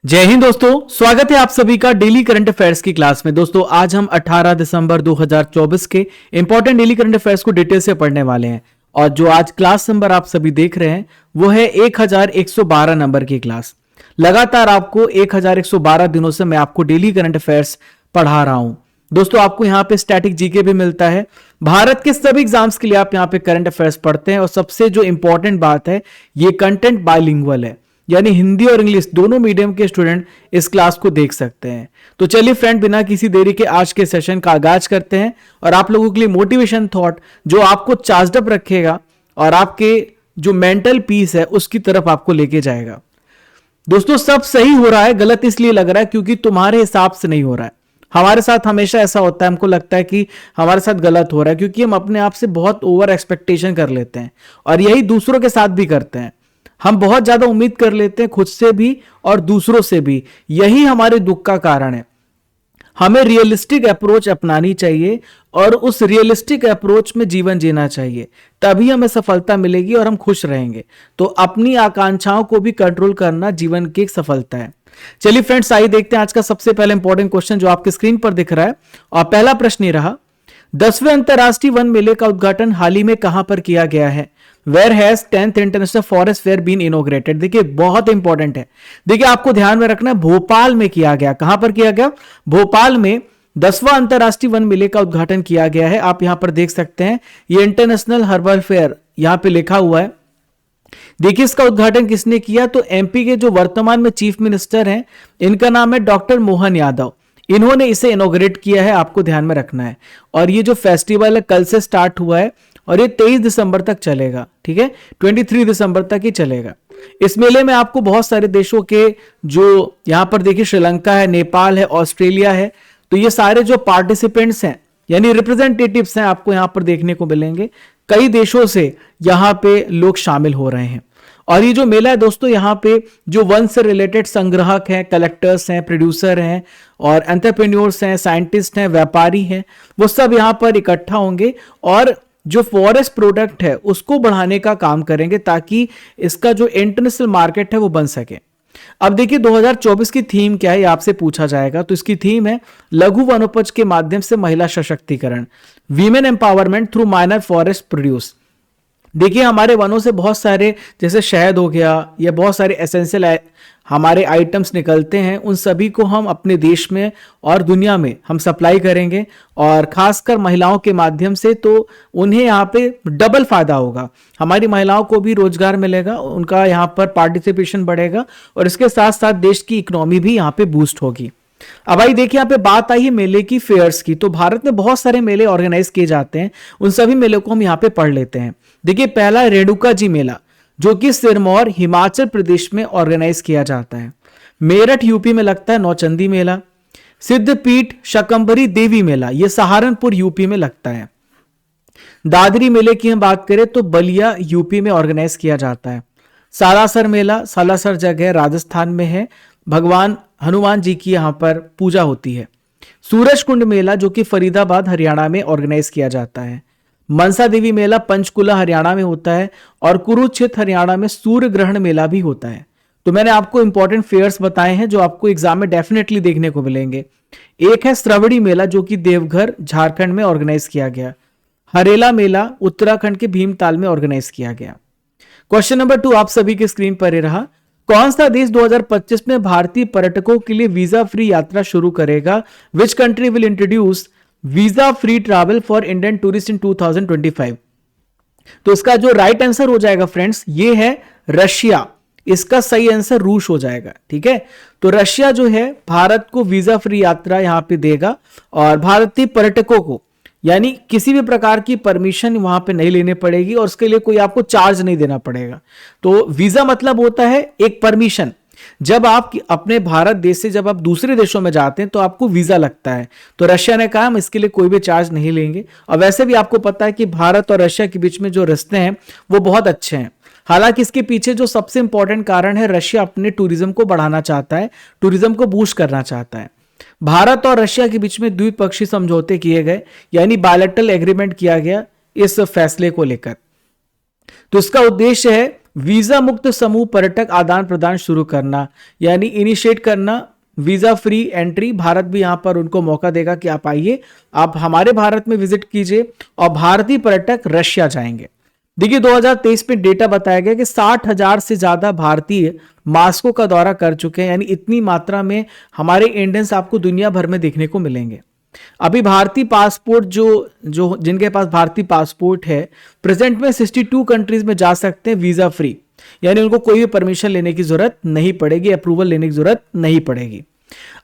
जय हिंद दोस्तों, स्वागत है आप सभी का डेली करंट अफेयर्स की क्लास में। दोस्तों आज हम 18 दिसंबर 2024 के इंपॉर्टेंट डेली करंट अफेयर्स को डिटेल से पढ़ने वाले हैं। और जो आज क्लास नंबर आप सभी देख रहे हैं वो है 1112 नंबर की क्लास। लगातार आपको 1112 दिनों से मैं आपको डेली करंट अफेयर्स पढ़ा रहा हूं। दोस्तों आपको यहाँ पे स्टैटिक जीके भी मिलता है। भारत के सभी एग्जाम्स के लिए आप यहाँ पे करंट अफेयर्स पढ़ते हैं। और सबसे जो इंपॉर्टेंट बात है, ये कंटेंट बाइलिंगुअल है, यानी हिंदी और इंग्लिश दोनों मीडियम के स्टूडेंट इस क्लास को देख सकते हैं। तो चलिए फ्रेंड, बिना किसी देरी के आज के सेशन का आगाज करते हैं और आप लोगों के लिए मोटिवेशन थॉट जो आपको चार्ज अप रखेगा और आपके जो मेंटल पीस है उसकी तरफ आपको लेके जाएगा। दोस्तों सब सही हो रहा है, गलत इसलिए लग रहा है क्योंकि तुम्हारे हिसाब से नहीं हो रहा है। हमारे साथ हमेशा ऐसा होता है, हमको लगता है कि हमारे साथ गलत हो रहा है क्योंकि हम अपने आप से बहुत ओवर एक्सपेक्टेशन कर लेते हैं और यही दूसरों के साथ भी करते हैं। हम बहुत ज्यादा उम्मीद कर लेते हैं खुद से भी और दूसरों से भी, यही हमारे दुख का कारण है। हमें रियलिस्टिक अप्रोच अपनानी चाहिए और उस रियलिस्टिक अप्रोच में जीवन जीना चाहिए, तभी हमें सफलता मिलेगी और हम खुश रहेंगे। तो अपनी आकांक्षाओं को भी कंट्रोल करना जीवन की एक सफलता है। चलिए फ्रेंड्स, आइए देखते हैं आज का सबसे पहले इंपॉर्टेंट क्वेश्चन जो आपके स्क्रीन पर दिख रहा है। और पहला प्रश्न ये रहा, 10वें अंतरराष्ट्रीय वन मेले का उद्घाटन हाल ही में कहां पर किया गया है? Where has 10th international forest fair been inaugurated? देखिए बहुत इंपॉर्टेंट है। देखिए आपको ध्यान में रखना है, भोपाल में किया गया। कहां पर किया गया? भोपाल में 10वां अंतरराष्ट्रीय वन मेले का उद्घाटन किया गया है। आप यहां पर देख सकते हैं, ये इंटरनेशनल हर्बल फेयर यहां पे लिखा हुआ है। देखिए इसका उद्घाटन किसने किया? तो एमपी के जो वर्तमान में चीफ मिनिस्टर हैं, इनका नाम है डॉक्टर मोहन यादव। इन्होंने इसे इनोग्रेट किया है, आपको ध्यान में रखना है। और ये जो फेस्टिवल है कल से स्टार्ट हुआ है और ये 23 दिसंबर तक चलेगा। ठीक है, 23 दिसंबर तक ही चलेगा। इस मेले में आपको बहुत सारे देशों के, जो यहां पर देखिए श्रीलंका है, नेपाल है, ऑस्ट्रेलिया है, तो ये सारे जो पार्टिसिपेंट्स हैं यानी रिप्रेजेंटेटिव्स हैं, आपको यहां पर देखने को मिलेंगे। कई देशों से यहां पे लोग शामिल हो रहे हैं। और ये जो मेला है दोस्तों, यहाँ पे जो वन से रिलेटेड संग्राहक हैं, कलेक्टर्स हैं, प्रोड्यूसर हैं और एंटरप्रेन्योर्स हैं, साइंटिस्ट हैं, व्यापारी हैं, वो सब यहाँ पर इकट्ठा होंगे और जो फॉरेस्ट प्रोडक्ट है उसको बढ़ाने का काम करेंगे ताकि इसका जो इंटरनेशनल मार्केट है वो बन सके। अब देखिए 2024 की थीम क्या है, ये आपसे पूछा जाएगा। तो इसकी थीम है लघु वनोपज के माध्यम से महिला सशक्तिकरण, women empowerment through minor forest produce. देखिए हमारे वनों से बहुत सारे, जैसे शहद हो गया या बहुत सारे एसेंशियल हमारे आइटम्स निकलते हैं, उन सभी को हम अपने देश में और दुनिया में हम सप्लाई करेंगे और खासकर महिलाओं के माध्यम से। तो उन्हें यहाँ पे डबल फायदा होगा, हमारी महिलाओं को भी रोजगार मिलेगा, उनका यहाँ पर पार्टिसिपेशन बढ़ेगा और इसके साथ साथ देश की इकोनॉमी भी यहाँ पे बूस्ट होगी। अब आई देखिए यहाँ पे बात आई है मेले की, फेयर्स की। तो भारत में बहुत सारे मेले ऑर्गेनाइज किए जाते हैं, उन सभी मेलों को हम यहाँ पे पढ़ लेते हैं। देखिए पहला रेणुका जी मेला, जो कि सिरमौर हिमाचल प्रदेश में ऑर्गेनाइज किया जाता है। मेरठ यूपी में लगता है नौचंदी मेला। सिद्धपीठ शकंभरी देवी मेला, यह सहारनपुर यूपी में लगता है। दादरी मेले की हम बात करें तो बलिया यूपी में ऑर्गेनाइज किया जाता है। सालासर मेला, सालासर जगह राजस्थान में है, भगवान हनुमान जी की यहाँ पर पूजा होती है। सूरज कुंड मेला जो कि फरीदाबाद हरियाणा में ऑर्गेनाइज किया जाता है। मनसा देवी मेला पंचकुला हरियाणा में होता है और कुरुक्षेत्र हरियाणा में सूर्य ग्रहण मेला भी होता है। तो मैंने आपको इंपॉर्टेंट फेयर्स बताए हैं जो आपको एग्जाम में डेफिनेटली देखने को मिलेंगे। एक है श्रवणी मेला जो कि देवघर झारखंड में ऑर्गेनाइज किया गया। हरेला मेला उत्तराखंड के भीमताल में ऑर्गेनाइज किया गया। क्वेश्चन नंबर 2 आप सभी के स्क्रीन पर ही रहा, कौन सा देश 2025 में भारतीय पर्यटकों के लिए वीजा फ्री यात्रा शुरू करेगा? Which country will introduce visa free travel for Indian tourist in 2025? तो इसका जो राइट आंसर हो जाएगा फ्रेंड्स, ये है रशिया। इसका सही आंसर रूस हो जाएगा। ठीक है, तो रशिया जो है भारत को वीजा फ्री यात्रा यहां पे देगा और भारतीय पर्यटकों को यानी किसी भी प्रकार की परमिशन वहां पे नहीं लेनी पड़ेगी और उसके लिए कोई आपको चार्ज नहीं देना पड़ेगा। तो वीजा मतलब होता है एक परमिशन। जब आप अपने भारत देश से जब आप दूसरे देशों में जाते हैं तो आपको वीजा लगता है। तो रशिया ने कहा हम इसके लिए कोई भी चार्ज नहीं लेंगे। और वैसे भी आपको पता है कि भारत और रशिया के बीच में जो रिश्ते हैं वो बहुत अच्छे हैं। हालांकि इसके पीछे जो सबसे इंपॉर्टेंट कारण है, रशिया अपने टूरिज्म को बढ़ाना चाहता है, टूरिज्म को बूस्ट करना चाहता है। भारत और रशिया के बीच में द्विपक्षीय समझौते किए गए, यानी बायलैटरल एग्रीमेंट किया गया इस फैसले को लेकर। तो इसका उद्देश्य है वीजा मुक्त समूह पर्यटक आदान प्रदान शुरू करना, यानी इनिशिएट करना वीजा फ्री एंट्री। भारत भी यहां पर उनको मौका देगा कि आप आइए, आप हमारे भारत में विजिट कीजिए, और भारतीय पर्यटक रशिया जाएंगे। देखिए 2023 में डेटा बताया गया कि 60,000 से ज्यादा भारतीय मास्को का दौरा कर चुके हैं, यानी इतनी मात्रा में हमारे इंडियंस आपको दुनिया भर में देखने को मिलेंगे। अभी भारतीय पासपोर्ट जो जिनके पास भारतीय पासपोर्ट है, प्रेजेंट में 62 कंट्रीज में जा सकते हैं वीजा फ्री, यानी उनको कोई भी परमिशन लेने की जरूरत नहीं पड़ेगी, अप्रूवल लेने की जरूरत नहीं पड़ेगी।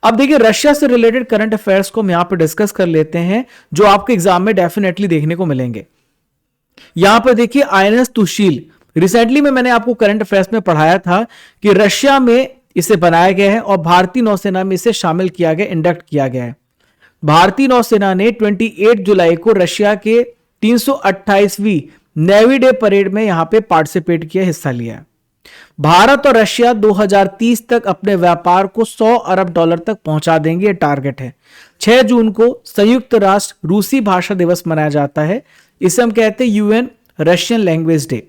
अब देखिए रशिया से रिलेटेड करंट अफेयर्स को हम यहां पर डिस्कस कर लेते हैं, जो आपके एग्जाम में डेफिनेटली देखने को मिलेंगे। यहां पर देखिए आईएनएस तुशील, रिसेंटली में मैंने आपको करंट अफेयर्स में पढ़ाया था कि रशिया में इसे बनाया गया है और भारतीय नौसेना में इसे शामिल किया गया, इंडक्ट किया गया है। भारतीय नौसेना ने 28 जुलाई को रशिया के 328वीं नेवी डे परेड में यहां पे पार्टिसिपेट किया, हिस्सा लिया। भारत और रशिया 2030 तक अपने व्यापार को 100 अरब डॉलर तक पहुंचा देंगे, ये टारगेट है। 6 जून को संयुक्त राष्ट्र रूसी भाषा दिवस मनाया जाता है, इसे हम कहते हैं UN Russian language day.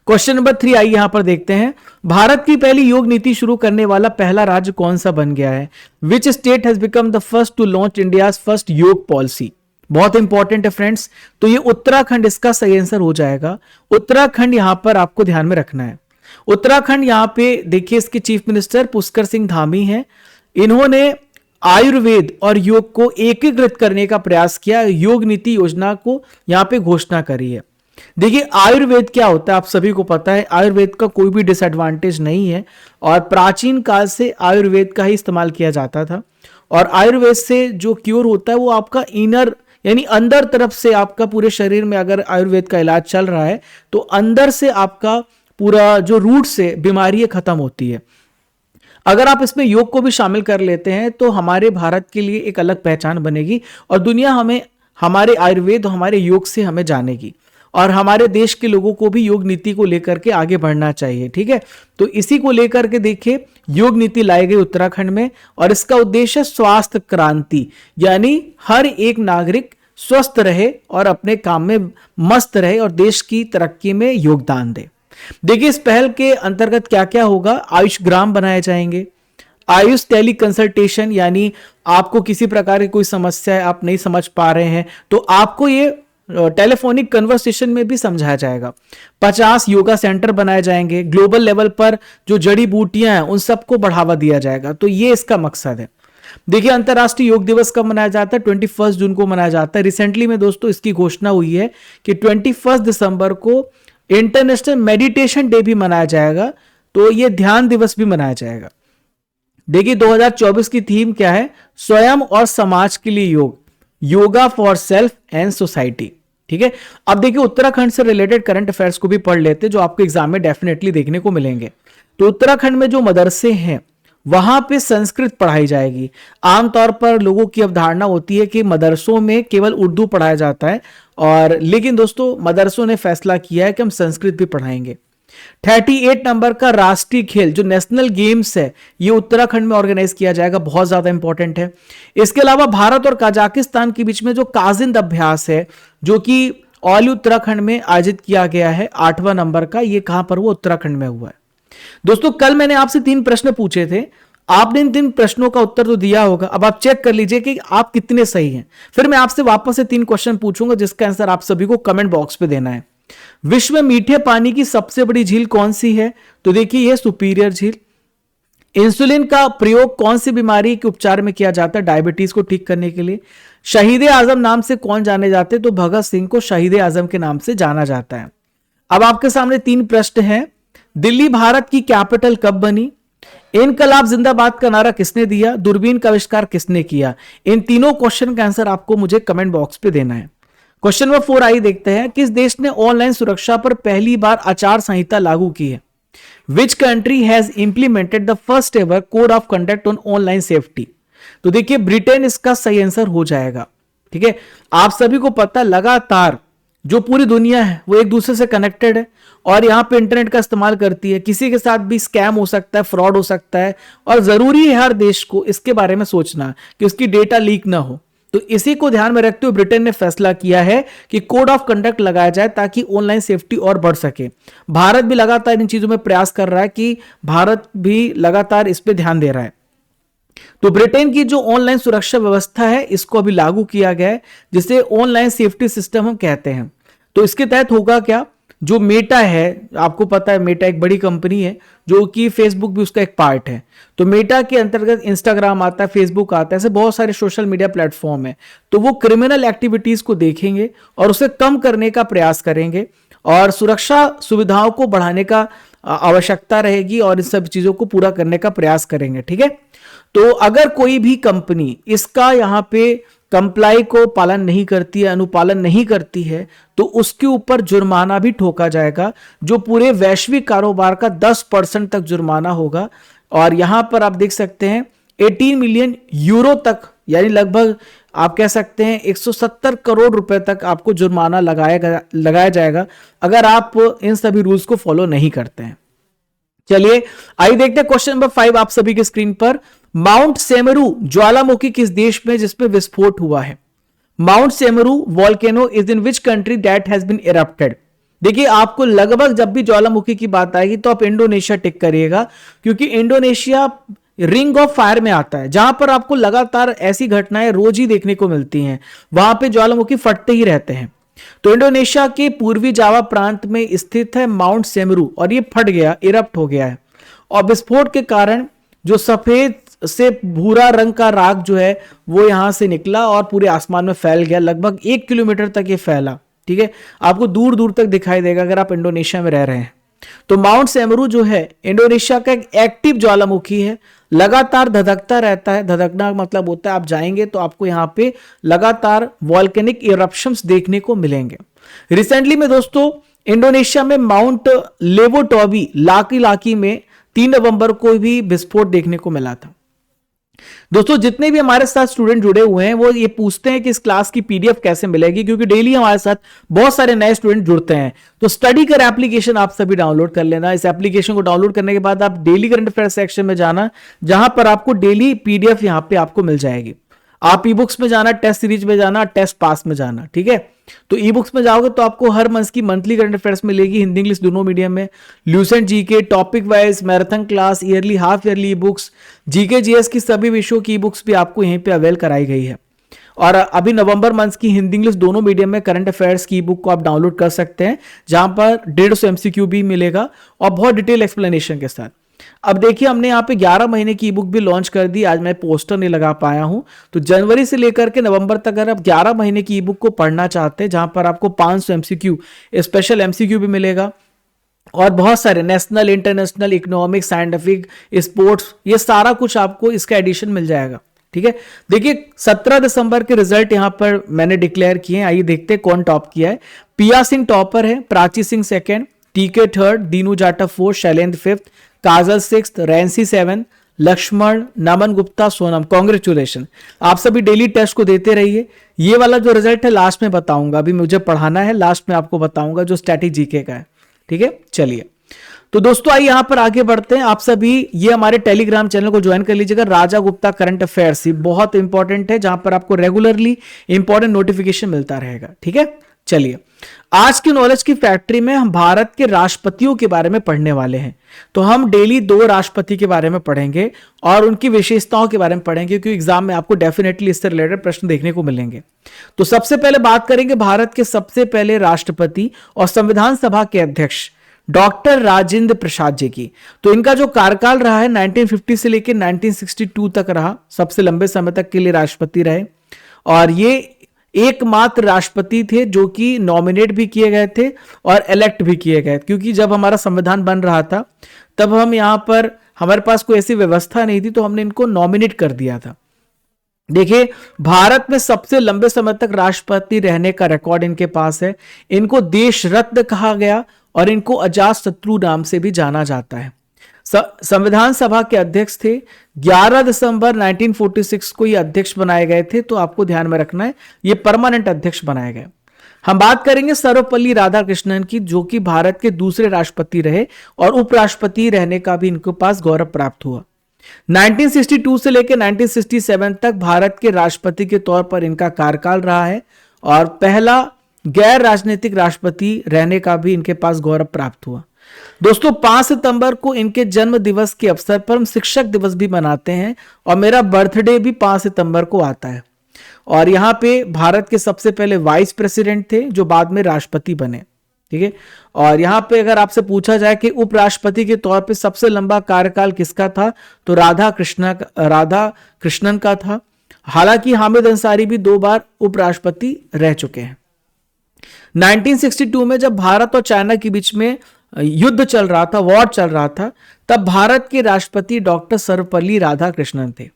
Question number 3 आइए यहां पर देखते हैं, भारत की पहली योग नीति शुरू करने वाला पहला राज्य कौन सा बन गया है? Which state has become the first to launch India's first yoga policy? बहुत इंपॉर्टेंट है फ्रेंड्स, तो ये उत्तराखंड इसका सही आंसर हो जाएगा। उत्तराखंड यहां पर आपको ध्यान में रखना है। उत्तराखंड यहां पे देखिए इसके चीफ मिनिस्टर पुष्कर सिंह धामी हैं। इन्होंने आयुर्वेद और योग को एकीकृत करने का प्रयास किया, योग नीति योजना को यहां पे घोषणा करी है। देखिए आयुर्वेद क्या होता है आप सभी को पता है, आयुर्वेद का कोई भी डिसएडवांटेज नहीं है और प्राचीन काल से आयुर्वेद का ही इस्तेमाल किया जाता था। और आयुर्वेद से जो क्योर होता है वो आपका इनर यानी अंदर तरफ से, आपका पूरे शरीर में अगर आयुर्वेद का इलाज चल रहा है तो अंदर से आपका पूरा जो रूट से बीमारी खत्म होती है। अगर आप इसमें योग को भी शामिल कर लेते हैं तो हमारे भारत के लिए एक अलग पहचान बनेगी और दुनिया हमें हमारे आयुर्वेद और हमारे योग से हमें जानेगी, और हमारे देश के लोगों को भी योग नीति को लेकर के आगे बढ़ना चाहिए। ठीक है, तो इसी को लेकर के देखिए योग नीति लाई गई उत्तराखंड में, और इसका उद्देश्य स्वास्थ्य क्रांति, यानी हर एक नागरिक स्वस्थ रहे और अपने काम में मस्त रहे और देश की तरक्की में योगदान दे। देखिए इस पहल के अंतर्गत क्या क्या होगा, आयुष ग्राम बनाए जाएंगे, आयुष टेली कंसल्टेशन, यानी आपको किसी प्रकार की कोई समस्या है, आप नहीं समझ पा रहे हैं तो आपको ये टेलीफोनिक कन्वर्सेशन में भी समझाया जाएगा। 50 योगा सेंटर बनाए जाएंगे, ग्लोबल लेवल पर जो जड़ी बूटियां हैं उन सबको बढ़ावा दिया जाएगा, तो ये इसका मकसद है। देखिए अंतरराष्ट्रीय योग दिवस कब मनाया जाता है? 21 जून को मनाया जाता है। रिसेंटली में दोस्तों इसकी घोषणा हुई है कि 21 दिसंबर को इंटरनेशनल मेडिटेशन डे भी मनाया जाएगा, तो ये ध्यान दिवस भी मनाया जाएगा। देखिए 2024 की थीम क्या है? स्वयं और समाज के लिए योग, yoga for self and society. ठीक है, अब देखिए उत्तराखंड से रिलेटेड करंट अफेयर्स को भी पढ़ लेते जो आपके एग्जाम में डेफिनेटली देखने को मिलेंगे। तो उत्तराखंड में जो मदरसे हैं वहां पे संस्कृत पढ़ाई जाएगी। आमतौर पर लोगों की अवधारणा होती है कि मदरसों में केवल उर्दू पढ़ाया जाता है, और लेकिन दोस्तों मदरसों ने फैसला किया है कि हम संस्कृत भी पढ़ाएंगे। 38 नंबर का राष्ट्रीय खेल जो नेशनल गेम्स है ये उत्तराखंड में ऑर्गेनाइज किया जाएगा, बहुत ज्यादा इंपॉर्टेंट है। इसके अलावा भारत और कजाकिस्तान के बीच में जो काजिंद अभ्यास है जो कि ऑल उत्तराखंड में आयोजित किया गया है 8वां नंबर का, ये कहां पर हुआ? उत्तराखंड में हुआ है। दोस्तों कल मैंने आपसे 3 प्रश्न पूछे थे, आपने इन 3 प्रश्नों का उत्तर तो दिया होगा। अब आप चेक कर लीजिए कि आप कितने सही हैं। फिर मैं आपसे वापस से 3 क्वेश्चन पूछूंगा जिसका आंसर आप सभी को कमेंट बॉक्स पे देना है। विश्व में मीठे पानी की सबसे बड़ी झील कौन सी है? तो देखिए यह सुपीरियर झील। इंसुलिन का प्रयोग कौन सी बीमारी के उपचार में किया जाता है? डायबिटीज को ठीक करने के लिए। शहीद आजम नाम से कौन जाने जाते? तो भगत सिंह को शहीद आजम के नाम से जाना जाता है। अब आपके सामने 3 प्रश्न हैं। दिल्ली भारत की कैपिटल कब बनी? इनकलाब जिंदाबाद का नारा किसने दिया? दूरबीन का आविष्कार किसने किया? इन तीनों क्वेश्चन का आंसर आपको मुझे कमेंट बॉक्स पे देना है। क्वेश्चन नंबर 4 आइए देखते हैं, किस देश ने ऑनलाइन सुरक्षा पर पहली बार आचार संहिता लागू की है? विच country has implemented the first ever code of conduct on online safety? तो देखिए ब्रिटेन इसका सही आंसर हो जाएगा। ठीक है, आप सभी को पता लगातार जो पूरी दुनिया है वो एक दूसरे से कनेक्टेड है और यहां पे इंटरनेट का इस्तेमाल करती है। किसी के साथ भी स्कैम हो सकता है, फ्रॉड हो सकता है, और जरूरी है हर देश को इसके बारे में सोचना कि उसकी डेटा लीक ना हो। तो इसी को ध्यान में रखते हुए ब्रिटेन ने फैसला किया है कि कोड ऑफ कंडक्ट लगाया जाए ताकि ऑनलाइन सेफ्टी और बढ़ सके। भारत भी लगातार इन चीजों में प्रयास कर रहा है कि भारत भी लगातार इस पे ध्यान दे रहा है। तो ब्रिटेन की जो ऑनलाइन सुरक्षा व्यवस्था है इसको अभी लागू किया गया है, जिसे ऑनलाइन सेफ्टी सिस्टम हम कहते हैं। तो इसके तहत होगा क्या, जो मेटा है, आपको पता है मेटा एक बड़ी कंपनी है जो कि फेसबुक भी उसका एक पार्ट है। तो मेटा के अंतर्गत इंस्टाग्राम आता है, फेसबुक आता है, ऐसे बहुत सारे सोशल मीडिया प्लेटफॉर्म है। तो वो क्रिमिनल एक्टिविटीज को देखेंगे और उसे कम करने का प्रयास करेंगे और सुरक्षा सुविधाओं को बढ़ाने का आवश्यकता रहेगी और इन सब चीजों को पूरा करने का प्रयास करेंगे। ठीक है, तो अगर कोई भी कंपनी इसका यहाँ पे कंप्लाई को पालन नहीं करती है, अनुपालन नहीं करती है, तो उसके ऊपर जुर्माना भी ठोका जाएगा, जो पूरे वैश्विक कारोबार का 10% तक जुर्माना होगा। और यहां पर आप देख सकते हैं 18 मिलियन यूरो तक, यानी लगभग आप कह सकते हैं 170 करोड़ रुपए तक आपको जुर्माना लगाया जाएगा अगर आप इन सभी रूल्स को फॉलो नहीं करते हैं। चलिए आइए देखते हैं क्वेश्चन नंबर 5 आप सभी के स्क्रीन पर। माउंट सेमेरू ज्वालामुखी किस देश में जिसमें विस्फोट हुआ है? Mount Semeru volcano is in which country that has been erupted? देखिए आपको लगभग जब भी ज्वालामुखी की बात आएगी तो आप इंडोनेशिया टिक करिएगा, क्योंकि इंडोनेशिया रिंग ऑफ फायर में आता है, जहां पर आपको लगातार ऐसी घटनाएं रोज ही देखने को मिलती हैं, वहां पे ज्वालामुखी फटते ही रहते हैं। तो इंडोनेशिया के पूर्वी जावा प्रांत में स्थित है माउंट सेमेरू और ये फट गया, इरप्ट हो गया है। और विस्फोट के कारण जो सफेद से भूरा रंग का राख जो है वो यहां से निकला और पूरे आसमान में फैल गया, लगभग 1 किलोमीटर तक ये फैला। ठीक है, आपको दूर दूर तक दिखाई देगा अगर आप इंडोनेशिया में रह रहे हैं। तो माउंट सेमेरू जो है इंडोनेशिया का एक एक्टिव ज्वालामुखी है, लगातार धधकता रहता है। धधकना मतलब होता है आप जाएंगे तो आपको यहां पे लगातार वॉल्केनिक इरप्शंस देखने को मिलेंगे। रिसेंटली में दोस्तों इंडोनेशिया में माउंट लेवोटोबी लाकी में 3 नवंबर को भी विस्फोट देखने को मिला था। दोस्तों जितने भी हमारे साथ स्टूडेंट जुड़े हुए हैं वो ये पूछते हैं कि इस क्लास की पीडीएफ कैसे मिलेगी, क्योंकि डेली हमारे साथ बहुत सारे नए स्टूडेंट जुड़ते हैं। तो स्टडी कर एप्लीकेशन आप सभी डाउनलोड कर लेना। इस एप्लीकेशन को डाउनलोड करने के बाद आप डेली करंट अफेयर सेक्शन में जाना, जहां पर आपको डेली पीडीएफ यहां पे आपको मिल जाएगी। आप ई बुक्स में जाना, टेस्ट सीरीज में जाना, टेस्ट पास में जाना। ठीक है, तो ई बुक्स में जाओगे तो आपको हर मंथ की मंथली करंट अफेयर्स मिलेगी, हिंदी इंग्लिश दोनों मीडियम में, Lucent GK, topic wise, marathon class, yearly, half yearly e books, GK GS की सभी विषयों की ई बुक्स भी आपको यहीं पे अवेल कराई गई है। और अभी नवंबर मंथ की हिंदी इंग्लिश दोनों मीडियम में करंट अफेयर्स की ई बुक को आप डाउनलोड कर सकते हैं, जहां पर 150 एमसीक्यू भी मिलेगा और बहुत डिटेल एक्सप्लेनेशन के साथ। अब देखिए हमने यहाँ पे 11 महीने की ई बुक भी लॉन्च कर दी। आज मैं पोस्टर नहीं लगा पाया हूं, तो जनवरी से लेकर के नवंबर तक अगर आप 11 महीने की ई बुक को पढ़ना चाहते हैं, जहां पर आपको 500 एमसीक्यू, स्पेशल एमसीक्यू भी मिलेगा और बहुत सारे national, international, economic, scientific, sports, ये सारा कुछ आपको इसका एडिशन मिल जाएगा। ठीक है, देखिए 17 दिसंबर के रिजल्ट यहां पर मैंने डिक्लेयर किए हैं। आइए देखते हैं कौन टॉप किया है। पिया सिंह टॉपर है, Prachi Singh second, TK third, Dinu Jatav fourth, Shailendra fifth, Kajal sixth, रैंसी सेवन, लक्ष्मण, नमन गुप्ता, सोनम। कांग्रेचुलेशन, आप सभी डेली टेस्ट को देते रहिए। ये वाला जो रिजल्ट है लास्ट में बताऊंगा, अभी मुझे पढ़ाना है, लास्ट में आपको बताऊंगा जो स्टैटिक जीके का है। ठीक है, चलिए तो दोस्तों आइए यहां पर आगे बढ़ते हैं। आप सभी ये हमारे टेलीग्राम चैनल को ज्वाइन कर लीजिएगा, राजा गुप्ता करंट अफेयर्स, ये बहुत इंपॉर्टेंट है, जहां पर आपको रेगुलरली इंपॉर्टेंट नोटिफिकेशन मिलता रहेगा। ठीक है, चलिए आज की नॉलेज की फैक्ट्री में हम भारत के राष्ट्रपतियों के बारे में पढ़ने वाले हैं। तो हम डेली 2 राष्ट्रपति के बारे में पढ़ेंगे और उनकी विशेषताओं के बारे में पढ़ेंगे, क्योंकि एग्जाम में आपको डेफिनेटली इससे रिलेटेड प्रश्न देखने को मिलेंगे। तो सबसे पहले बात करेंगे भारत के सबसे पहले राष्ट्रपति और संविधान सभा के अध्यक्ष डॉक्टर राजेंद्र प्रसाद जी की। तो इनका जो कार्यकाल रहा है 1950 से लेकर 1962 तक रहा, सबसे लंबे समय तक के लिए राष्ट्रपति रहे। और ये एकमात्र राष्ट्रपति थे जो कि नॉमिनेट भी किए गए थे और इलेक्ट भी किए गए, क्योंकि जब हमारा संविधान बन रहा था तब हम यहां पर, हमारे पास कोई ऐसी व्यवस्था नहीं थी, तो हमने इनको नॉमिनेट कर दिया था। देखिए भारत में सबसे लंबे समय तक राष्ट्रपति रहने का रिकॉर्ड इनके पास है। इनको देश रत्न कहा गया और इनको अजात शत्रु नाम से भी जाना जाता है। संविधान सभा के अध्यक्ष थे। 11 दिसंबर 1946 को ये अध्यक्ष बनाए गए थे, तो आपको ध्यान में रखना है ये परमानेंट अध्यक्ष बनाए गए। हम बात करेंगे सर्वपल्ली राधाकृष्णन की, जो कि भारत के दूसरे राष्ट्रपति रहे और उपराष्ट्रपति रहने का भी इनके पास गौरव प्राप्त हुआ। 1962 से लेकर 1967 तक भारत के राष्ट्रपति के तौर पर इनका कार्यकाल रहा है और पहला गैर राजनीतिक राष्ट्रपति रहने का भी इनके पास गौरव प्राप्त हुआ। दोस्तों 5 सितंबर को इनके जन्म दिवस के अवसर पर हम शिक्षक दिवस भी मनाते हैं और मेरा बर्थडे भी 5 सितंबर को आता है। और यहाँ पे भारत के सबसे पहले वाइस प्रेसिडेंट थे जो बाद में राष्ट्रपति बने, ठीक है। और यहाँ पे अगर आपसे पूछा जाए कि उपराष्ट्रपति के तौर पे सबसे लंबा कार्यकाल किसका था, तो राधा कृष्णन का था। हालांकि हामिद अंसारी भी 2 बार उपराष्ट्रपति रह चुके हैं। 1962 में जब भारत और चाइना के बीच में युद्ध चल रहा था, वॉर चल रहा था, तब भारत के राष्ट्रपति डॉक्टर सर्वपल्ली राधाकृष्णन थे।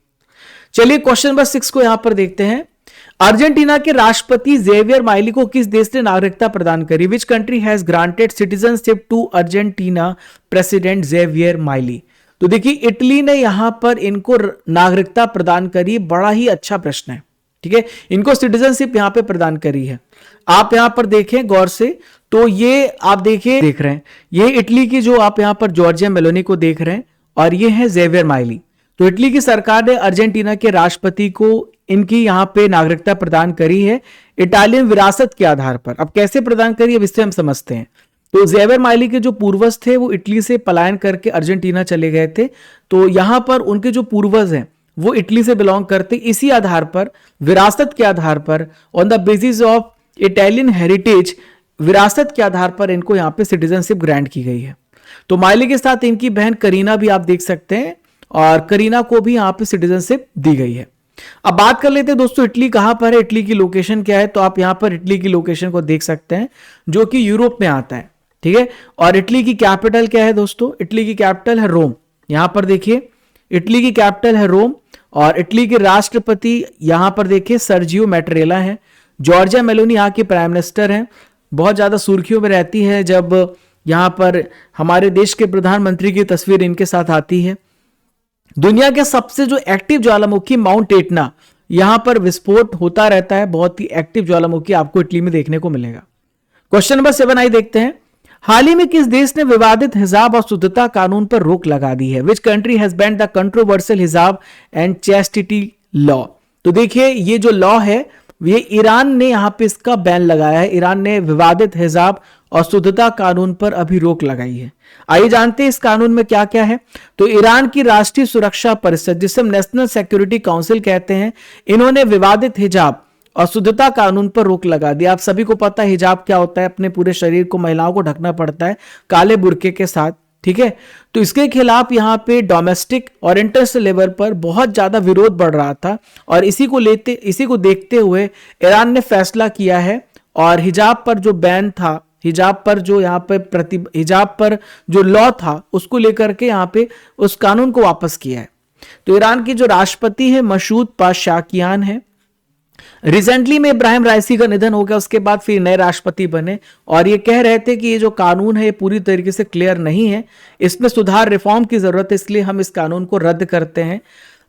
चलिए क्वेश्चन नंबर 6 को यहां पर देखते हैं। अर्जेंटीना के राष्ट्रपति जेवियर माइली को किस देश ने नागरिकता प्रदान करी? Which country has granted citizenship to Argentina president Javier Milei? तो देखिए इटली ने यहां पर इनको नागरिकता प्रदान करी। बड़ा ही अच्छा प्रश्न है, ठीक है। इनको सिटीजनशिप यहां पे प्रदान करी है। आप यहां पर देखें गौर से, तो ये आप देख रहे हैं, ये इटली की जो आप यहां पर जॉर्जिया मेलोनी को देख रहे हैं और ये है जेवियर माइली। तो इटली की सरकार ने अर्जेंटीना के राष्ट्रपति को इनकी यहां पे नागरिकता प्रदान करी है इटालियन विरासत के आधार पर। अब कैसे प्रदान करी अब इससे हम समझते हैं। तो जेवियर माइली के जो पूर्वज थे वो इटली से पलायन करके अर्जेंटीना चले गए थे। तो यहां पर उनके जो पूर्वज हैं वो इटली से बिलोंग करते, इसी आधार पर, विरासत के आधार पर, on the basis of Italian heritage, विरासत के आधार पर इनको यहां पे सिटीजनशिप ग्रांट की गई है। तो माइली के साथ इनकी बहन करीना भी आप देख सकते हैं और करीना को भी यहां पे सिटीजनशिप दी गई है। अब बात कर लेते हैं दोस्तों इटली कहां पर है, इटली की लोकेशन क्या है। तो आप यहां पर इटली की लोकेशन को देख सकते हैं जो कि यूरोप में आता है, ठीक है। और इटली की कैपिटल क्या है दोस्तों? इटली की कैपिटल है रोम। यहां पर देखिए इटली की कैपिटल है रोम और इटली के राष्ट्रपति यहां पर देखिए सर्जियो मैटरेला है। जॉर्जिया मेलोनी यहाँ की प्राइम मिनिस्टर हैं। बहुत ज्यादा सुर्खियों में रहती है जब यहां पर हमारे देश के प्रधानमंत्री की तस्वीर इनके साथ आती है। दुनिया के सबसे जो एक्टिव ज्वालामुखी माउंट एटना, यहां पर विस्फोट होता रहता है। बहुत ही एक्टिव ज्वालामुखी आपको इटली में देखने को मिलेगा। क्वेश्चन नंबर 7 आई देखते हैं। हाल ही में किस देश ने विवादित हिजाब और शुद्धता कानून पर रोक लगा दी है? विच country has banned the controversial हिजाब एंड चैस्टिटी लॉ? तो देखिए ये जो लॉ है ये ईरान ने यहां पे इसका बैन लगाया है। ईरान ने विवादित हिजाब और शुद्धता कानून पर अभी रोक लगाई है। आइए जानते हैं इस कानून में क्या क्या है। तो ईरान की राष्ट्रीय सुरक्षा परिषद, जिसे हम नेशनल सिक्योरिटी काउंसिल कहते हैं, इन्होंने विवादित हिजाब और शुद्धता कानून पर रोक लगा दिया। आप सभी को पता है हिजाब क्या होता है, अपने पूरे शरीर को महिलाओं को ढकना पड़ता है काले बुर्के के साथ, ठीक है। तो इसके खिलाफ यहाँ पे डोमेस्टिक और इंटरनेशनल लेवल पर बहुत ज्यादा विरोध बढ़ रहा था और इसी को देखते हुए ईरान ने फैसला किया है और हिजाब पर जो बैन था, हिजाब पर जो यहाँ पे हिजाब पर जो लॉ था उसको लेकर के यहाँ पे उस कानून को वापस किया है। तो ईरान की जो राष्ट्रपति है मसूद पाशकियान है। रिसेंटली में इब्राहिम राइसी का निधन हो गया, उसके बाद फिर नए राष्ट्रपति बने और ये कह रहे थे कि ये जो कानून है ये पूरी तरीके से क्लियर नहीं है, इसमें सुधार रिफॉर्म की जरूरत है, इसलिए हम इस कानून को रद्द करते हैं।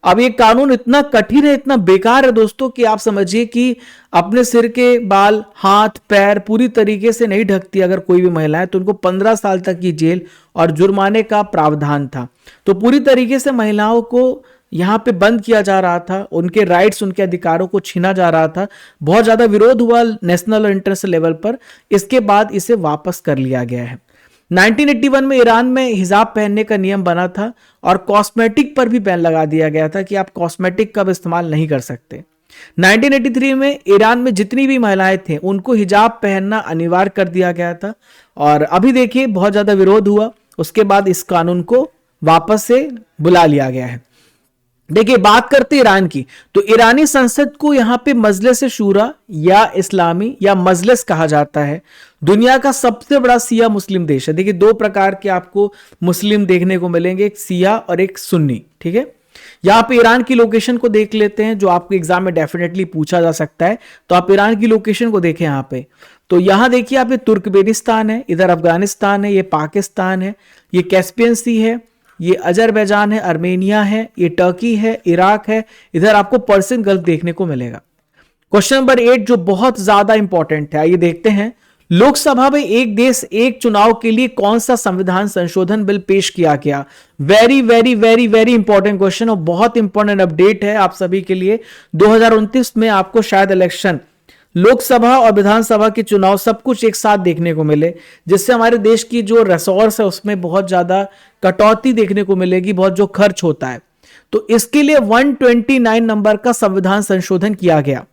अब ये कानून इतना कठिन है, इतना बेकार है दोस्तों कि आप समझिए कि अपने सिर के बाल, हाथ, पैर पूरी तरीके से नहीं ढकती अगर कोई भी महिला है तो उनको 15 साल तक की जेल और जुर्माने का प्रावधान था। तो पूरी तरीके से महिलाओं को यहां पे बंद किया जा रहा था, उनके राइट्स, उनके अधिकारों को छीना जा रहा था। बहुत ज्यादा विरोध हुआ नेशनल और इंटरनेशनल लेवल पर, इसके बाद इसे वापस कर लिया गया है। 1981 में ईरान में हिजाब पहनने का नियम बना था और कॉस्मेटिक पर भी बैन लगा दिया गया था कि आप कॉस्मेटिक का इस्तेमाल नहीं कर सकते। 1983 में ईरान में जितनी भी महिलाएं थे उनको हिजाब पहनना अनिवार्य कर दिया गया था और अभी देखिए बहुत ज्यादा विरोध हुआ, उसके बाद इस कानून को वापस से बुला लिया गया है। देखिए बात करते ईरान की, तो ईरानी संसद को यहां पे मजलिस शूरा या इस्लामी या मजलिस कहा जाता है। दुनिया का सबसे बड़ा सिया मुस्लिम देश है। देखिए 2 प्रकार के आपको मुस्लिम देखने को मिलेंगे, एक सिया और एक सुन्नी, ठीक है। यहां पे ईरान की लोकेशन को देख लेते हैं जो आपको एग्जाम में डेफिनेटली पूछा जा सकता है। तो आप ईरान की लोकेशन को देखें यहां पे, तो यहां देखिए आप, ये तुर्कमेनिस्तान है, इधर अफगानिस्तान है, ये पाकिस्तान है, ये कैस्पियन सी है, ये अजरबैजान है, आर्मेनिया है, ये टर्की है, इराक है, इधर आपको पर्शियन गल्फ देखने को मिलेगा। क्वेश्चन नंबर 8 जो बहुत ज्यादा इंपॉर्टेंट है, आइए देखते हैं। लोकसभा में एक देश एक चुनाव के लिए कौन सा संविधान संशोधन बिल पेश किया गया? Very very very very important question और बहुत इंपॉर्टेंट अपडेट है आप सभी के लिए। 2029 में आपको शायद इलेक्शन, लोकसभा और विधानसभा के चुनाव सब कुछ एक साथ देखने को मिले, जिससे हमारे देश की जो रिसोर्स है उसमें बहुत ज्यादा कटौती देखने को मिलेगी, बहुत जो खर्च होता है। तो इसके लिए 129 नंबर का संविधान संशोधन किया गया।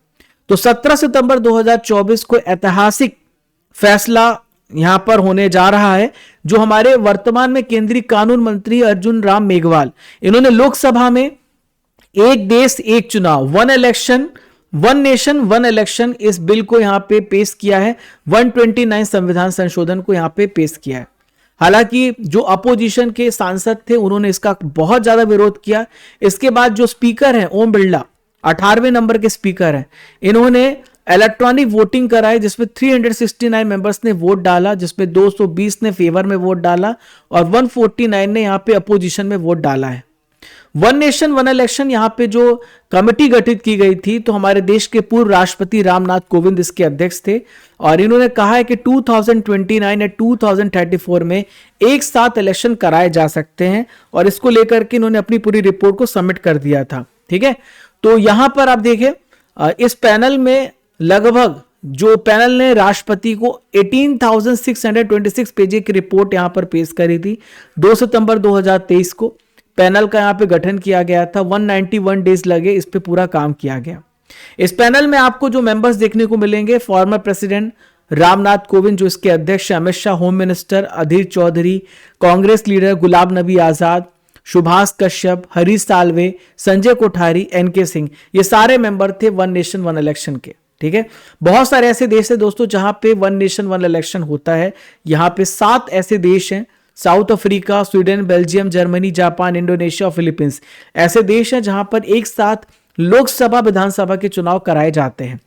तो 17 सितंबर 2024 को ऐतिहासिक फैसला यहां पर होने जा रहा है, जो हमारे वर्तमान में केंद्रीय कानून मंत्री अर्जुन राम मेघवाल, इन्होंने लोकसभा में एक देश एक चुनाव, one election one nation one election, इस बिल को यहां पे पेश किया है। 129 संविधान संशोधन को यहां पे पेश किया है। हालांकि जो अपोजिशन के सांसद थे उन्होंने इसका बहुत ज्यादा विरोध किया। इसके बाद जो स्पीकर हैं ओम बिरला, 18वें नंबर के स्पीकर हैं, इन्होंने इलेक्ट्रॉनिक वोटिंग कराई, जिसमें 369 मेंबर्स ने वोट डाला, जिसमें 220 ने फेवर में वोट डाला और 149 ने यहां पे अपोजिशन में वोट डाला है। वन नेशन वन इलेक्शन यहां पे जो कमेटी गठित की गई थी, तो हमारे देश के पूर्व राष्ट्रपति रामनाथ कोविंद इसके अध्यक्ष थे और इन्होंने कहा है कि 2029 या 2034 में एक साथ इलेक्शन कराए जा सकते हैं और इसको लेकर के इन्होंने अपनी पूरी रिपोर्ट को सबमिट कर दिया था। ठीक है, तो यहां पर आप देखें, इस पैनल में लगभग जो पैनल ने राष्ट्रपति को 18,626 पेज की रिपोर्ट यहां पर पेश करी थी। 2 सितंबर 2023 को पैनल का यहां पे गठन किया गया था। 191 डेज लगे इस पे पूरा काम किया गया। इस पैनल में आपको जो मेंबर्स देखने को मिलेंगे, फॉर्मर प्रेसिडेंट रामनाथ कोविंद जो इसके अध्यक्ष, अमित शाह होम मिनिस्टर, अधीर चौधरी कांग्रेस लीडर, गुलाम नबी आजाद, सुभाष कश्यप, हरीश साल्वे, संजय कोठारी, एनके सिंह, ये सारे मेंबर थे वन नेशन वन इलेक्शन के। ठीक है, बहुत सारे ऐसे देश है दोस्तों जहां पे वन नेशन वन इलेक्शन होता है। यहां पे 7 ऐसे देश हैं, south Africa, Sweden, Belgium, Germany, Japan, Indonesia और फिलीपींस, ऐसे देश हैं जहां पर एक साथ लोकसभा विधानसभा के चुनाव कराए जाते हैं।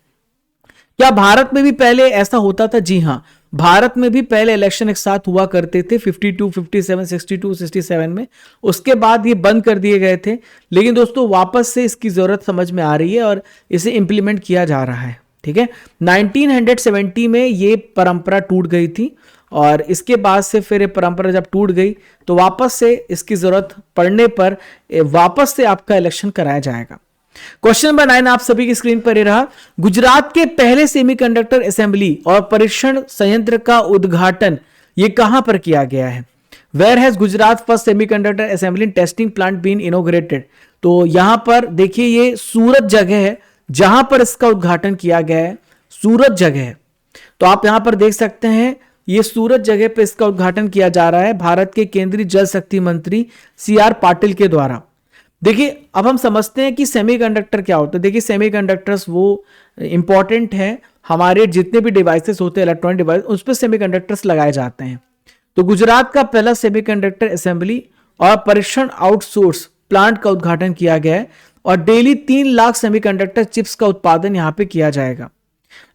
क्या भारत में भी पहले ऐसा होता था? जी हां, भारत में भी पहले इलेक्शन एक साथ हुआ करते थे 52, 57, 62, 67 में। उसके बाद ये बंद कर दिए गए थे, लेकिन दोस्तों वापस से इसकी जरूरत समझ में आ रही है और इसे इंप्लीमेंट किया जा रहा है। ठीक है, 1970 में ये परंपरा टूट गई थी और इसके बाद से फिर ये परंपरा जब टूट गई तो वापस से इसकी जरूरत पड़ने पर वापस से आपका इलेक्शन कराया जाएगा। क्वेश्चन नंबर 9 आप सभी की स्क्रीन पर ये रहा। गुजरात के पहले सेमीकंडक्टर असेंबली और परीक्षण संयंत्र का उद्घाटन ये कहां पर किया गया है? Where has Gujarat first semiconductor assembly and testing plant been inaugurated? तो यहां पर देखिए ये सूरत जगह है जहां पर इसका उद्घाटन किया गया है। सूरत जगह है, तो आप यहां पर देख सकते हैं ये सूरत जगह पे इसका उद्घाटन किया जा रहा है भारत के केंद्रीय जल शक्ति मंत्री CR पाटिल के द्वारा। देखिए अब हम समझते हैं कि सेमीकंडक्टर क्या होता है। देखिए सेमीकंडक्टर्स वो इंपॉर्टेंट है, हमारे जितने भी डिवाइसेस होते हैं इलेक्ट्रॉनिक डिवाइस उस पर सेमीकंडक्टर्स लगाए जाते हैं। तो गुजरात का पहला सेमीकंडक्टर असेंबली और परीक्षण आउटसोर्स प्लांट का उद्घाटन किया गया है और डेली 3 लाख सेमीकंडक्टर चिप्स का उत्पादन यहां पे किया जाएगा।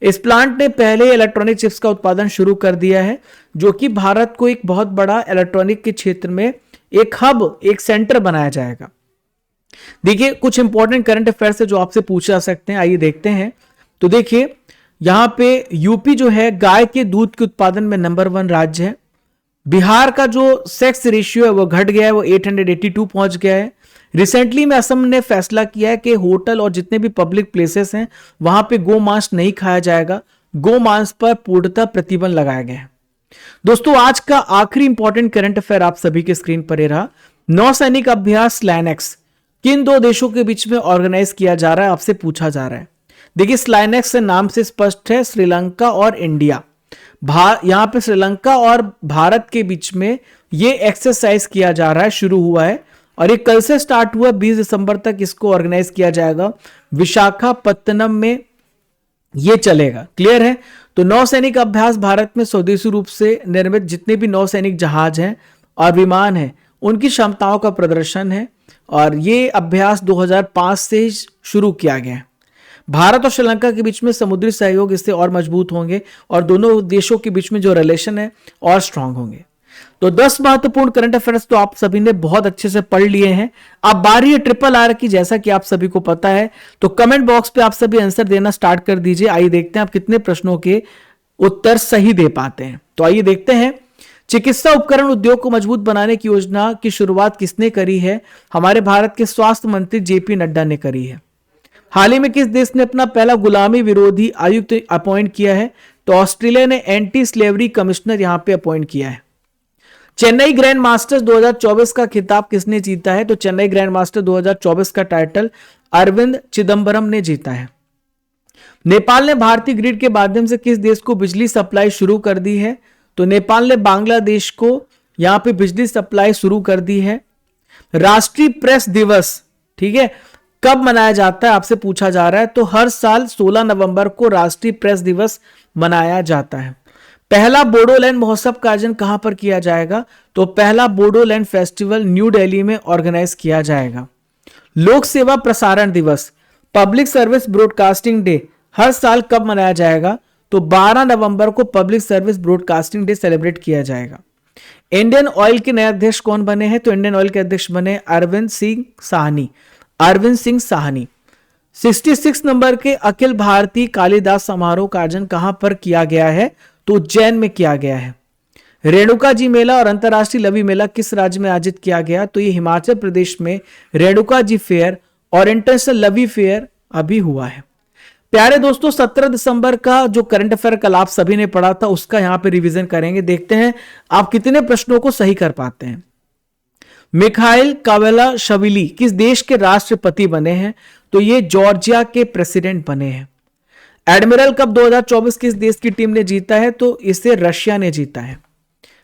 इस प्लांट ने पहले इलेक्ट्रॉनिक चिप्स का उत्पादन शुरू कर दिया है, जो कि भारत को एक बहुत बड़ा इलेक्ट्रॉनिक के क्षेत्र में एक हब, एक सेंटर बनाया जाएगा। देखिए कुछ इंपॉर्टेंट करंट अफेयर्स है जो आपसे पूछा जा सकते हैं, आइए देखते हैं। तो देखिए यहां पे यूपी जो है गाय के दूध के उत्पादन में नंबर 1 राज्य है। बिहार का जो सेक्स रेशियो है वो घट गया है, वो 882 पहुंच गया है। रिसेंटली में असम ने फैसला किया है कि होटल और जितने भी पब्लिक प्लेसेस हैं वहां पे गोमांस नहीं खाया जाएगा, गोमांस पर पूर्णतः प्रतिबंध लगाया गया है। दोस्तों आज का आखिरी इंपॉर्टेंट करंट अफेयर आप सभी के स्क्रीन पर रहा। नौसैनिक अभ्यास स्लाइनेक्स किन 2 देशों के बीच में ऑर्गेनाइज किया जा रहा है, आपसे पूछा जा रहा है। देखिए स्लाइनेक्स से नाम से स्पष्ट है, श्रीलंका और इंडिया, यहां पे श्रीलंका और भारत के बीच में ये एक्सरसाइज किया जा रहा है, शुरू हुआ है और ये कल से स्टार्ट हुआ। 20 दिसंबर तक इसको ऑर्गेनाइज किया जाएगा, विशाखापत्तनम में ये चलेगा। क्लियर है? तो नौसैनिक अभ्यास भारत में स्वदेशी रूप से निर्मित जितने भी नौसैनिक जहाज हैं और विमान हैं उनकी क्षमताओं का प्रदर्शन है और ये अभ्यास 2005 से शुरू किया गया है। भारत और श्रीलंका के बीच में समुद्री सहयोग इससे और मजबूत होंगे और दोनों देशों के बीच में जो रिलेशन है और स्ट्रांग होंगे। तो 10 महत्वपूर्ण करंट अफेयर्स तो आप सभी ने बहुत अच्छे से पढ़ लिए हैं। अब बारी है RRR की, जैसा कि आप सभी को पता है। तो कमेंट बॉक्स पे आप सभी आंसर देना स्टार्ट कर दीजिए। आइए देखते हैं आप कितने प्रश्नों के उत्तर सही दे पाते हैं। तो आइए देखते हैं, चिकित्सा उपकरण उद्योग को मजबूत बनाने की योजना की शुरुआत किसने करी है? हमारे भारत के स्वास्थ्य मंत्री जेपी नड्डा ने करी है। हाल ही में किस देश ने अपना पहला गुलामी विरोधी आयुक्त अपॉइंट किया है? तो ऑस्ट्रेलिया ने एंटी स्लेवरी कमिश्नर यहां पे अपॉइंट किया है। चेन्नई ग्रैंड मास्टर्स 2024 का खिताब किसने जीता है? तो चेन्नई ग्रैंड मास्टर 2024 का टाइटल अरविंद चिदम्बरम ने जीता है। नेपाल ने भारतीय ग्रिड के माध्यम से किस देश को बिजली सप्लाई शुरू कर दी है? तो नेपाल ने बांग्लादेश को यहां पे बिजली सप्लाई शुरू कर दी है। राष्ट्रीय प्रेस दिवस, ठीक है, कब मनाया जाता है आपसे पूछा जा रहा है। तो हर साल 16 नवंबर को राष्ट्रीय प्रेस दिवस मनाया जाता है। पहला बोडोलैंड महोत्सव का आयोजन कहां पर किया जाएगा? तो पहला बोडोलैंड फेस्टिवल न्यू दिल्ली में ऑर्गेनाइज किया जाएगा। लोक सेवा प्रसारण दिवस, पब्लिक सर्विस ब्रॉडकास्टिंग डे हर साल कब मनाया जाएगा? तो 12 नवंबर को public service broadcasting day celebrate किया जाएगा। इंडियन ऑयल के नए अध्यक्ष कौन बने हैं? तो इंडियन ऑयल के अध्यक्ष बने अरविंद सिंह साहनी। अरविंद सिंह साहनी। 66 नंबर के अखिल भारतीय कालिदास समारोह का आयोजन कहां पर किया गया है? तो उज्जैन में किया गया है। रेणुका जी मेला और अंतरराष्ट्रीय लवी मेला किस राज्य में आयोजित किया गया? तो ये हिमाचल प्रदेश में रेणुका जी फेयर और इंटरनेशनल लवी फेयर अभी हुआ है। प्यारे दोस्तों, 17 दिसंबर का जो करंट अफेयर कल आप सभी ने पढ़ा था उसका यहां पे रिवीजन करेंगे। देखते हैं आप कितने प्रश्नों को सही कर पाते हैं। मिखाइल कावेलाशविली किस देश के राष्ट्रपति बने हैं? तो ये जॉर्जिया के प्रेसिडेंट बने हैं। एडमिरल कप 2024 किस देश की टीम ने जीता है? तो इसे रशिया ने जीता है।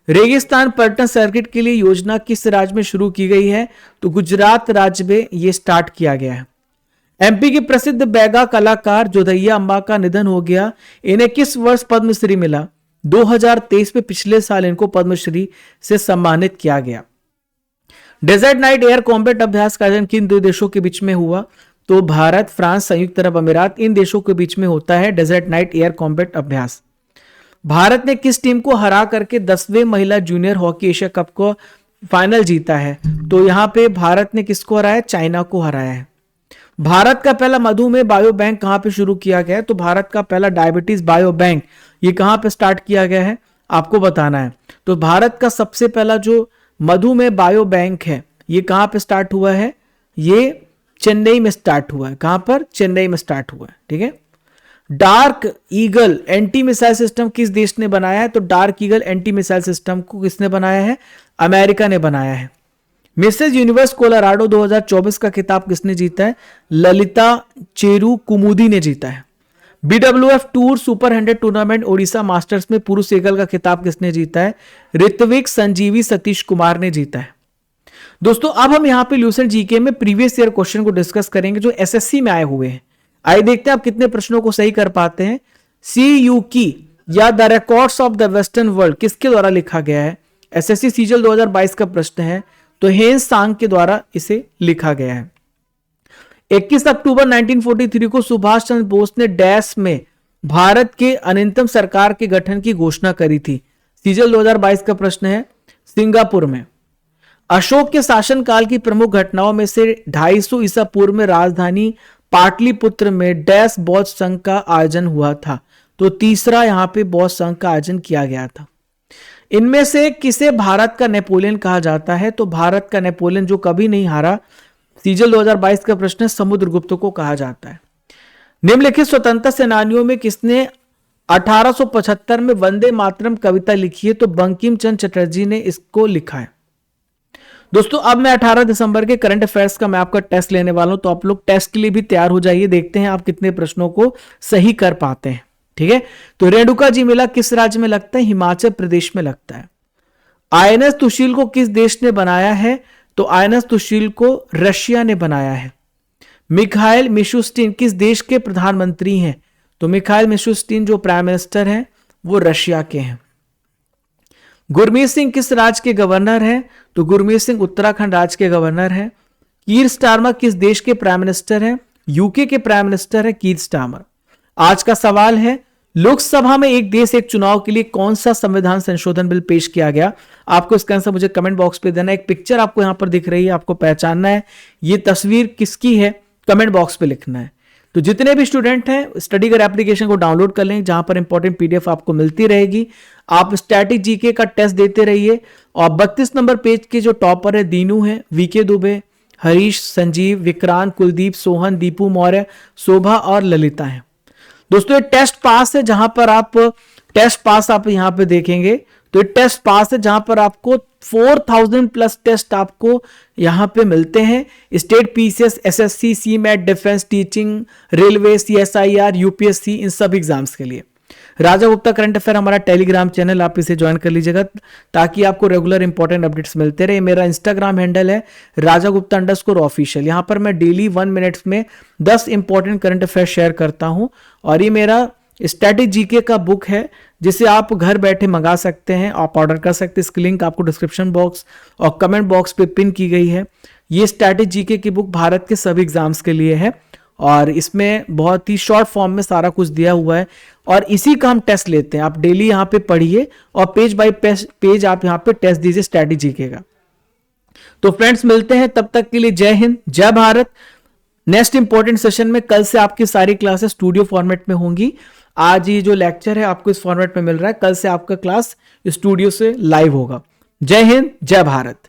रेगिस्तान पर्यटन सर्किट के लिए योजना किस राज्य में शुरू की गई है? तो गुजरात राज्य में यह स्टार्ट किया गया है। एमपी की प्रसिद्ध बैगा कलाकार जोधैया अम्बा का निधन हो गया। इन्हें किस वर्ष पद्मश्री मिला? 2023 में, पिछले साल इनको पद्मश्री से सम्मानित किया गया। डेजर्ट नाइट एयर कॉम्बैट अभ्यास का आयोजन किन दो देशों के बीच में हुआ? तो भारत, फ्रांस, संयुक्त अरब अमीरात, इन देशों के बीच में होता है डेजर्ट नाइट एयर कॉम्बैट अभ्यास। भारत ने किस टीम को हरा करके 10वें महिला जूनियर हॉकी एशिया कप को फाइनल जीता है? तो यहां पे भारत ने किसको हराया? चाइना को हराया है। भारत का पहला मधुमेह बायो बैंक कहां पे शुरू किया गया है? तो भारत का पहला डायबिटीज बायो बैंक ये कहां पे स्टार्ट किया गया है आपको बताना है। तो भारत का सबसे पहला जो मधुमेह बायो बैंक है ये कहां पे स्टार्ट हुआ है? ये चेन्नई में स्टार्ट हुआ है। कहां पर? चेन्नई में स्टार्ट हुआ है। ठीक है। Dark eagle anti missile system किस देश ने बनाया है? तो dark eagle anti missile system को किसने बनाया है? अमेरिका ने बनाया है। मिसेज यूनिवर्स कोलोराडो 2024 का खिताब किसने जीता है? ललिता चेरू कुमुदी ने जीता है। BWF tour super 100 tournament Odisha masters में पुरुष एकल का खिताब किसने जीता है? ऋत्विक संजीवी सतीश कुमार ने जीता है। दोस्तों अब हम यहां पे ल्यूसेंट जीके में प्रीवियस ईयर क्वेश्चन को डिस्कस करेंगे जो एसएससी में आए हुए हैं। आइए देखते हैं आप कितने प्रश्नों को सही कर पाते हैं। CUK या the records of the western world किसके द्वारा लिखा गया है? एसएससी सीजल 2022 का प्रश्न है। तो हेन सांग के द्वारा इसे लिखा गया है। 21 अक्टूबर 1943 को सुभाष चंद्र बोस ने डैश में भारत के अनंतम सरकार के गठन की घोषणा करी थी। सीजल 2022 का प्रश्न है। सिंगापुर में। अशोक के शासनकाल की प्रमुख घटनाओं में से 250 ईसा पूर्व में राजधानी पाटलिपुत्र में डैश बौद्ध संघ का आयोजन हुआ था। तो तीसरा यहां पे बौद्ध संघ का आयोजन किया गया था। इनमें से किसे भारत का नेपोलियन कहा जाता है? तो भारत का नेपोलियन जो कभी नहीं हारा, सीजल 2022 का प्रश्न है, समुद्रगुप्त को कहा जाता है। निम्नलिखित स्वतंत्रता सेनानियों में किसने 1875 में वंदे मातरम कविता लिखी है? तो बंकिम चंद्र चटर्जी ने इसको लिखा है। दोस्तों अब मैं 18 दिसंबर के करंट अफेयर्स का मैं आपका टेस्ट लेने वाला हूं, तो आप लोग टेस्ट के लिए भी तैयार हो जाइए। देखते हैं आप कितने प्रश्नों को सही कर पाते हैं। ठीक है। तो रेणुका जी मेला किस राज्य में लगता है? हिमाचल प्रदेश में लगता है। आईएनएस तुशील को किस देश ने बनाया है? तो आईएनएस तुशील को रशिया ने बनाया है। मिखाइल मिशुस्टिन किस देश के प्रधानमंत्री हैं? तो मिखाइल मिशुस्टिन जो प्राइम मिनिस्टर हैं वो रशिया के हैं। गुरमीत सिंह किस राज्य के गवर्नर हैं? तो गुरमीत सिंह उत्तराखंड राज्य के गवर्नर हैं। कीर स्टारमर किस देश के प्राइम मिनिस्टर हैं? यूके के प्राइम मिनिस्टर है कीर स्टारमर। आज का सवाल है, लोकसभा में एक देश एक चुनाव के लिए कौन सा संविधान संशोधन बिल पेश किया गया? आपको इसका आंसर मुझे कमेंट बॉक्स पे देना है। एक पिक्चर आपको यहां पर दिख रही है, आपको पहचानना है ये तस्वीर किसकी है, कमेंट बॉक्स पे लिखना है। तो जितने भी स्टूडेंट हैं स्टडी कर एप्लीकेशन को डाउनलोड कर लें, जहां पर इंपॉर्टेंट पीडीएफ आपको मिलती रहेगी। आप स्टैटिक जीके का टेस्ट देते रहिए। और 32 नंबर पेज के जो टॉपर है दीनू है, वीके दुबे, हरीश, संजीव, विक्रांत, कुलदीप, सोहन, दीपू मौर्य, शोभा और ललिता है। दोस्तों ये टेस्ट पास है, जहां पर आप टेस्ट पास आप यहां पे देखेंगे तो ये टेस्ट पास है, जहां पर आपको 4000 प्लस टेस्ट आपको यहां पे मिलते हैं। State PCS, SSC, CMAT, defence, teaching, railway, CSIR, UPSC, इन सब एग्जाम्स के लिए। राजा गुप्ता करंट अफेयर हमारा टेलीग्राम चैनल, आप इसे ज्वाइन कर लीजिएगा ताकि आपको रेगुलर इंपॉर्टेंट अपडेट्स मिलते रहे। मेरा इंस्टाग्राम हैंडल है राजा गुप्ता _ऑफिशियल। यहाँ पर मैं डेली 1 मिनट्स में 10 इंपॉर्टेंट करंट अफेयर शेयर करता हूँ। और ये मेरा स्टैटिक जीके का बुक है, जिसे आप घर बैठे मंगा सकते हैं, आप ऑर्डर कर सकते हैं। इसकी लिंक आपको डिस्क्रिप्शन बॉक्स और कमेंट बॉक्स पे पिन की गई है। ये स्टैटिक जीके की बुक भारत के सभी एग्जाम्स के लिए है और इसमें बहुत ही शॉर्ट फॉर्म में सारा कुछ दिया हुआ है और इसी का हम टेस्ट लेते हैं। आप डेली यहाँ पे पढ़िए और पेज बाय पेज आप यहाँ पे टेस्ट दीजिए स्टैटिक जीके का। तो फ्रेंड्स मिलते हैं, तब तक के लिए जय हिंद, जय भारत। नेक्स्ट इंपॉर्टेंट सेशन में कल से आपकी सारी क्लासेस स्टूडियो फॉर्मेट में होंगी। आज ये जो लेक्चर है आपको इस फॉर्मेट में मिल रहा है, कल से आपका क्लास स्टूडियो से लाइव होगा। जय हिंद, जय भारत।